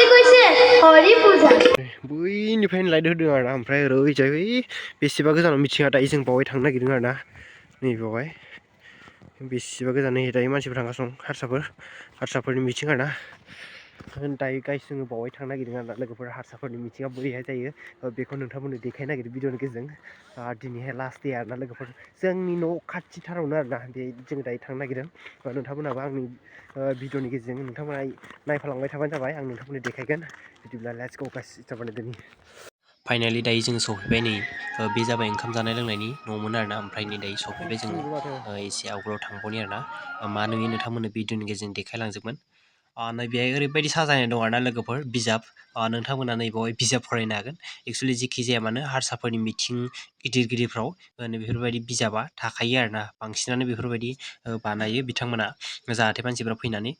हरि कइसे हरि पूजा बैनिफ्रायनो लाइट होदों आरोना ओमफ्राय ओरैजाय बै बेसेबा गोजानाव मिथिङा दायो जों बावहाय थांनो नागिरदों आरोना नैबेयावहाय बेसेबा गोजान नै दायो मानसिफोर थांगासिनो दं हारसाफोरनि मिथिं आरोना दायो गाइस जोङो बावहाय थांनो नागिरदों आरोना लोगोफोर हारसाफोरनि मिथिङा बोरैहाय जायो बेखौ नोंथांमोननो देखायनो नागिरदों भिडिअनि गेजेरजों दिनैहाय लास्ट दे आरोना लोगोफोर जोंनि न' खाथिथारावनो आरोना बे जों दायो थांनो नागिरदों नोंथांमोनहाबो आंनि भिडिअनि गेजेरजों नोंथांमोना नायफालांबाय थाबानो जाबाय आं नोंथांमोननो देखायगोन बिदिब्ला let's go guys start बानायदोनि finally दायो जोङो सफैबाय नै बे जाबाय ओंखाम जानाय लोंनायनि न'मोन आरोना ओमफ्राय नै दायो सफैबाय जोङो एसे आवगोलाव थांबावनि आरोना मा नुयो नोंथांमोननो भिडिअनि गेजेरजों देखायलांजोबगोन नैबेहाय ओरैबायदि साजायनाय दं आरोना लोगोफोर बिजाब नोंथांमोना नैबावहाय बिजाब फरायनो हागोन एक्सुवेलि जेखि जाया मानो हारसाफोरनि मिथिं गिदिरफ्राव बेफोरबायदि बिजाबा थाखायो आरोना बांसिनानो बेफोरबायदि बानायो बिथांमोना जाहाथे मानसिफ्रा फैनानै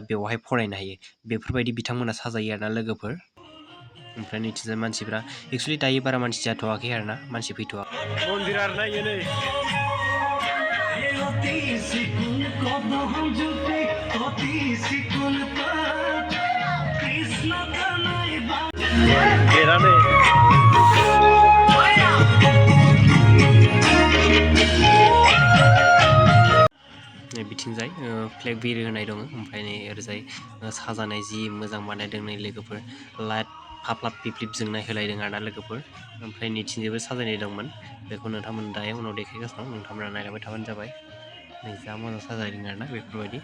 बेवहाय फरायनो हायो बेफोरबायदि बिथांमोना साजायो आरोना लोगोफोर ओमफ्राय नैथिंजाय मानसिफ्रा एक्सुवेलि दायो बारा मानसि जाथ'वाखै आरोना मानसि फैथ'वाखै मन्दिर आरोना इयो नै गेटआनो बिथिंजाय फ्लेग बिरि होनाय दङ ओमफ्राय नै ओरैजाय साजानाय जि मोजां बानायदों नै लोगोफोर लाइट फाफ्लाब फिफ्लिब जोंनाय होलायदों आरोना लोगोफोर ओमफ्राय नैथिंजायबो साजायनाय दंमोन बेखौ नोंथांमोन दायो उनाव देखायगासिनो दं नोंथांमोना नायलांबाय थाबानो जाबाय नै जा मोजां साजायदों आरोना बेफोरबायदि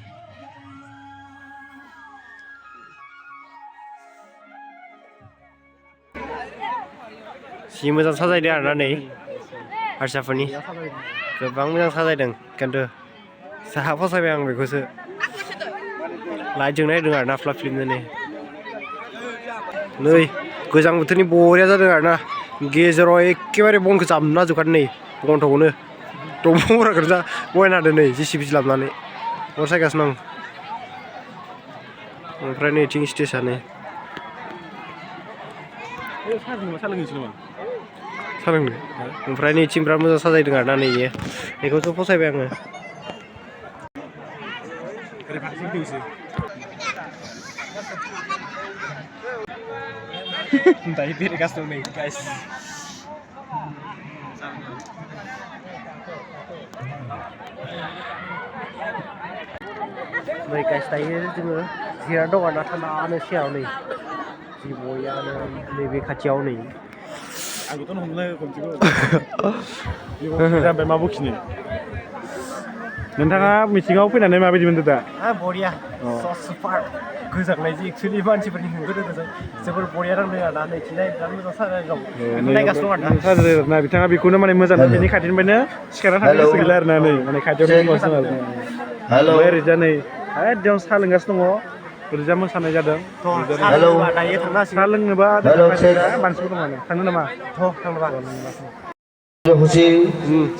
जि मोजां साजायदों आरोना नै हारसाफोरनि गोबां मोजां साजायदों खिन्थु साहा फसायबाय आं बेखौसो लाइट जोंनाय होदों आरोना फ्लाब फ्लिबनो नै गोजां बोथोरनि बरिया जादों आरोना गेजेराव एखेबारे बनखौ जाबना होजोबखादों नै बनथखौनो दंफांफोरखौनो जा बहायना होदों नै जेसिबि लाबोनानै अर सायगासिनो दं ओमफ्राय नैथिं स्टेजआनो सोलोंनो ओमफ्राय नैथिं बिराद मोजां साजायदों आरोना नै बेखौसो फसायबाय आङो दायो बेरायगासिनो दं नै गाइस नै गाइस दायो जोङो जिरायना दं आरोना थान्दानो सेराव नै जि बयानो नैबे खाथियाव नै आंखौथ' हमनो खनसेखौ मा बखिनो नोंथाङा मिथिङाव फैनानै माबायदि मोनदों दा बरिया सुपार गोजांनायजों एक्सुवेलि मानसिफोरनि होंगो दोंगोजों जोबोर बरिया नांदों आरोना नैथिंजाय बिराद मोजां साजायनाय दं नायगासिनो दं आरोना बिथाङा बेखौनो माने मोजां बेनि खाथिनिफ्रायनो सिखारना थांनो गोसो गैला आरोना नै माने खाथियाव ओरैजा नै एकदम साहा लोंगासिनो दङ ओरैजा मोसानाय जादों साहा लोंनोबा मानसिफोर दङ थांनो नामा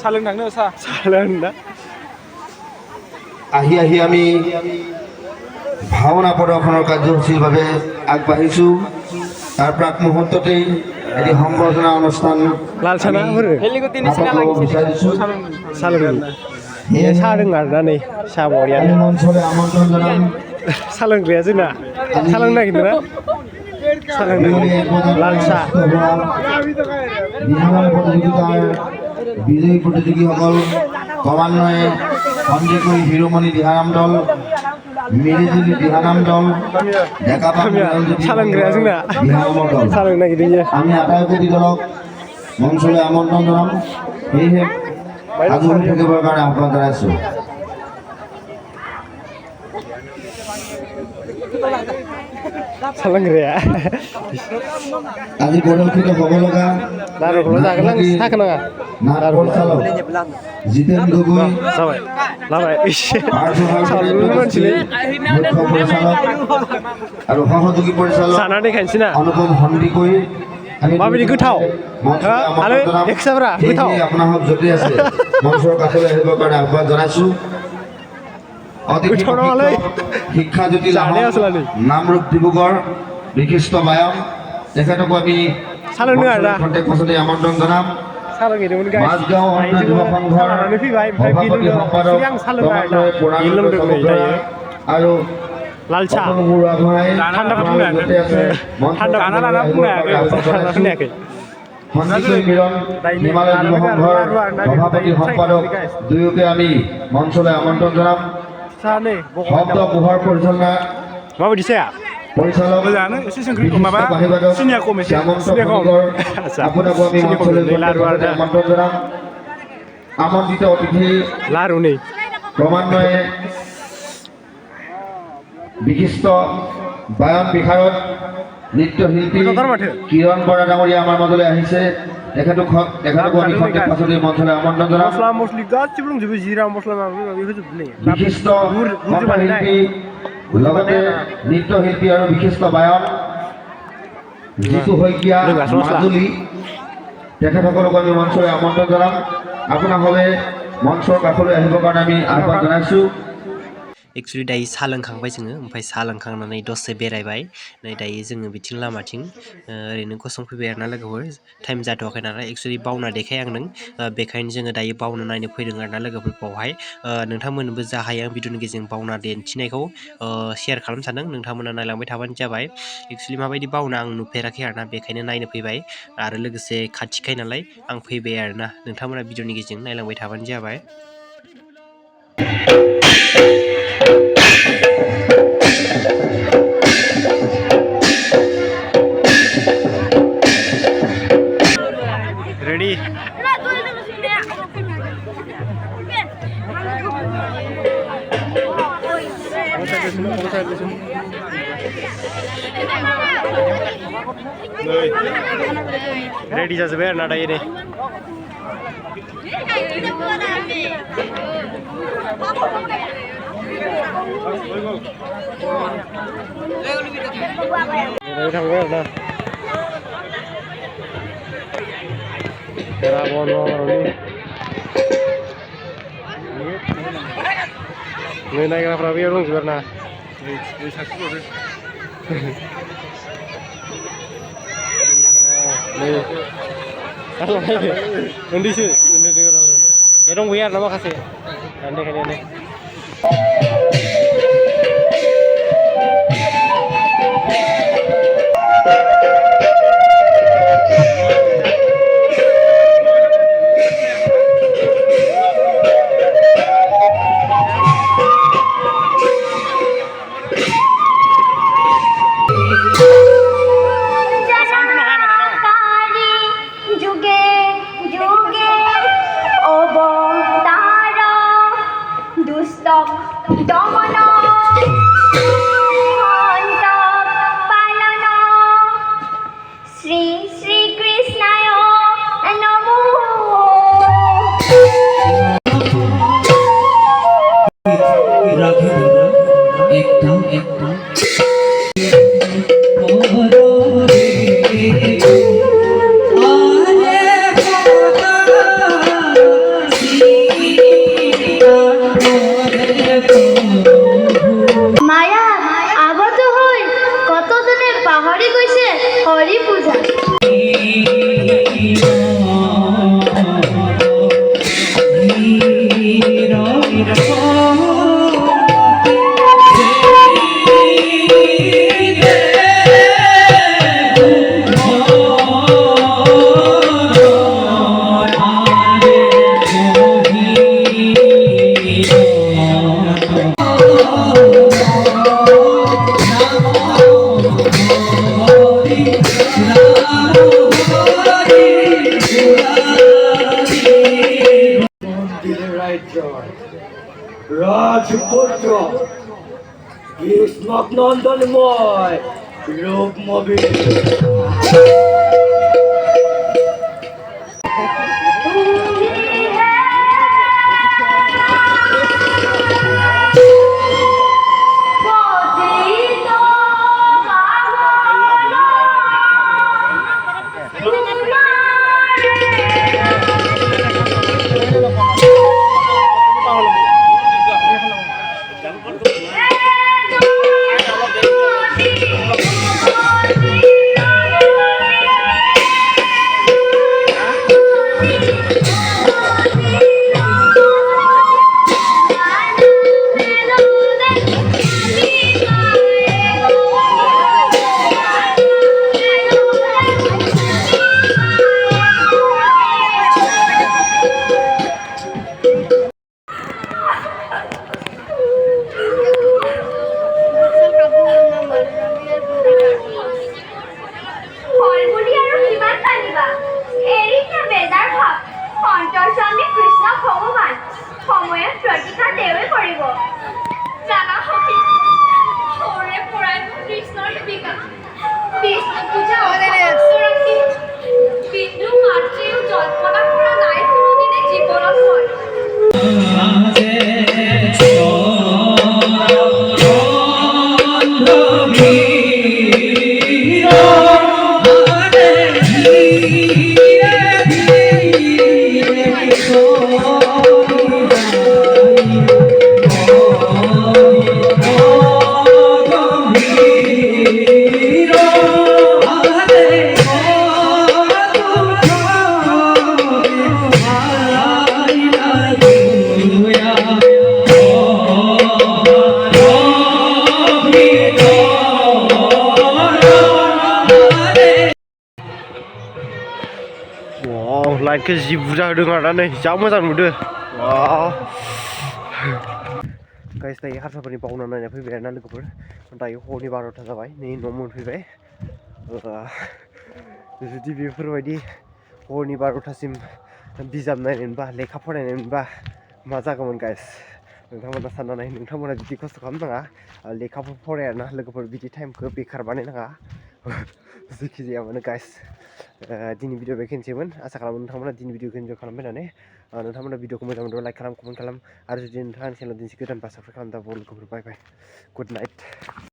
साहा लोंनो थांनो साहा लोंनो ना আহি আমি ভাওনা প্ৰদৰ্শনৰ কাৰ্যসূচীৰ বাবে আগবাঢ়িছোঁ তাৰ প্ৰাক মুহূৰ্ততেই এটি সম্বৰ্ধনা অনুষ্ঠান মঞ্চলৈ আমন্ত্ৰণ জনাম साहा लोंग्राया जोंना साहा लोंनो नागिरदों ना साहा लोंनो लाल साहा দিহানাম প্ৰতিযোগিতাৰ বিজয়ী প্ৰতিযোগীসকল ক্ৰমান্বয়ে সন্দিকৈ হিৰোমণি দিহানাম দল মিৰিজুলি দিহানাম দল আমি আটাইকেইটি দলক মঞ্চলৈ আমন্ত্ৰণ জনাম সেয়েহে আগ্ৰহী থাকিবৰ কাৰণে আহ্বান জনাইছোঁ আজি প্ৰদৰ্শিত হ'ব লগা জিতেন গগৈ আৰু সহযোগী পৰিচালক অনুপম সন্দিকৈ माबायदि गोथाव आरो एक्सट्राफ्रा गोथाव আপোনালোক যদি আছে মঞ্চৰ কাষলৈ আহিবৰ কাৰণে আহ্বান জনাইছোঁ শিক্ষাজ্যোতি নামৰূপ ডিব্ৰুগড় বিশিষ্ট গায়ক তেখেতকো আমি আমন্ত্ৰণ জনাম মাজগাঁও অন্য যুৱ সংঘৰ সভাপতি সম্পাদক আৰু লাল চা ঠান্ডা সঞ্চিত মিলন হিমালয় যুৱ সংঘৰ সভাপতি সম্পাদক দুয়োকে আমি মঞ্চলৈ আমন্ত্ৰণ জনাম। শব্দ পোহৰ পৰিচালনা পৰিচালক আপোনাকো আমি মঞ্চলৈ আমন্ত্ৰণ জনাম। আমন্ত্ৰিত অতিথি ক্ৰমান্বয়ে বিশিষ্ট বায়ন বিশাৰদ নৃত্যশিল্পী কিৰণ বৰা ডাঙৰীয়া আমাৰ মাজলৈ আহিছে। তেখেতকো আমি খন্তেক পাছতে মঞ্চলৈ আমন্ত্ৰণ জনাম। বিশিষ্ট কণ্ঠশিল্পী লগতে নৃত্যশিল্পী আৰু বিশিষ্ট বায়ন জিতু শইকীয়া মাজুলী, তেখেতসকলক আমি মঞ্চলৈ আমন্ত্ৰণ জনাম। আপোনাসকলে মঞ্চৰ কাষলৈ আহিবৰ কাৰণে আমি আহ্বান জনাইছোঁ। एक्चुअली दायो साहा लोंखांबाय जोङो, ओमफ्राय साहा लोंखांनानै दसे बेरायबाय। नै दायो जोङो बिथिं लामाथिं ओरैनो गसंफैबाय आरोना लोगोफोर। टाइम जाथ'वाखै नालाय एक्चुअली बावना देखायहांदों, बेखायनो जोङो दायो बावना नायनो फैदों आरोना लोगोफोर बावहाय। नोंथांमोननोबो जा हायो आं भिडिअनि गेजेरजों बावना दिन्थिनायखौ शेयार खालामनो सानदों। नोंथांमोना नायलांबाय थाबानो जाबाय। एक्चुअली माबायदि बावना आं नुफेराखै आरोना, बेखायनो नायनो फैबाय आरो लोगोसे खाथिखाय नालाय आं फैबाय आरोना। नोंथांमोना भिडिअनि गेजेरजों नायलांबाय थाबानो जाबाय। रेडी रेडी जाजोब्बाय आरोना दायो नै। थांबाय आरोना नै नायग्राफ्रा बेयाव दंजोबो आरोना। उन्दैसो दंबोयो आरोना माखासे देखायनायानो। রাজপুত্র কৃষ্ণক নন্দনময় রূপমবি Wow, लाइटखौ जि बुरजा होदों आरोना नै जा मोजां नुदों वाव गाइस दायो हारसाफोरनि बावना नायना फैबाय आरोना लोगोफोर दायो हरनि 12टा जाबाय नै न' मोनफैबाय जुदि बेफोरबायदि हरनि 12टासिम बिजाब नायनायमोनबा लेखा फरायनायमोनबा मा जागौमोन गाइस नोंथांमोना सानना नाय नोंथांमोना बिदि खस्थ' खालामनाङा लेखाफोर फराया आरोना लोगोफोर बिदि टाइमखौ बेकार बानायनाङा जेखि जाया मानो गाइस दिनै भिडिअ बेखिनिसैमोन आसा खालामो नोंथांमोना दिनै भिडिअखौ इन्जय खालामबाय होननानै नोंथांमोना भिडिअखौ मोजां मोनदोंबा लाइक खालाम कमेन्ट खालाम आरो जुदि नोंथाङा आंनि चेनेलाव दिनैसो गोदान साबस्क्राइब खालामदोंबा लोगोफोर बाय बाय गुड नाइट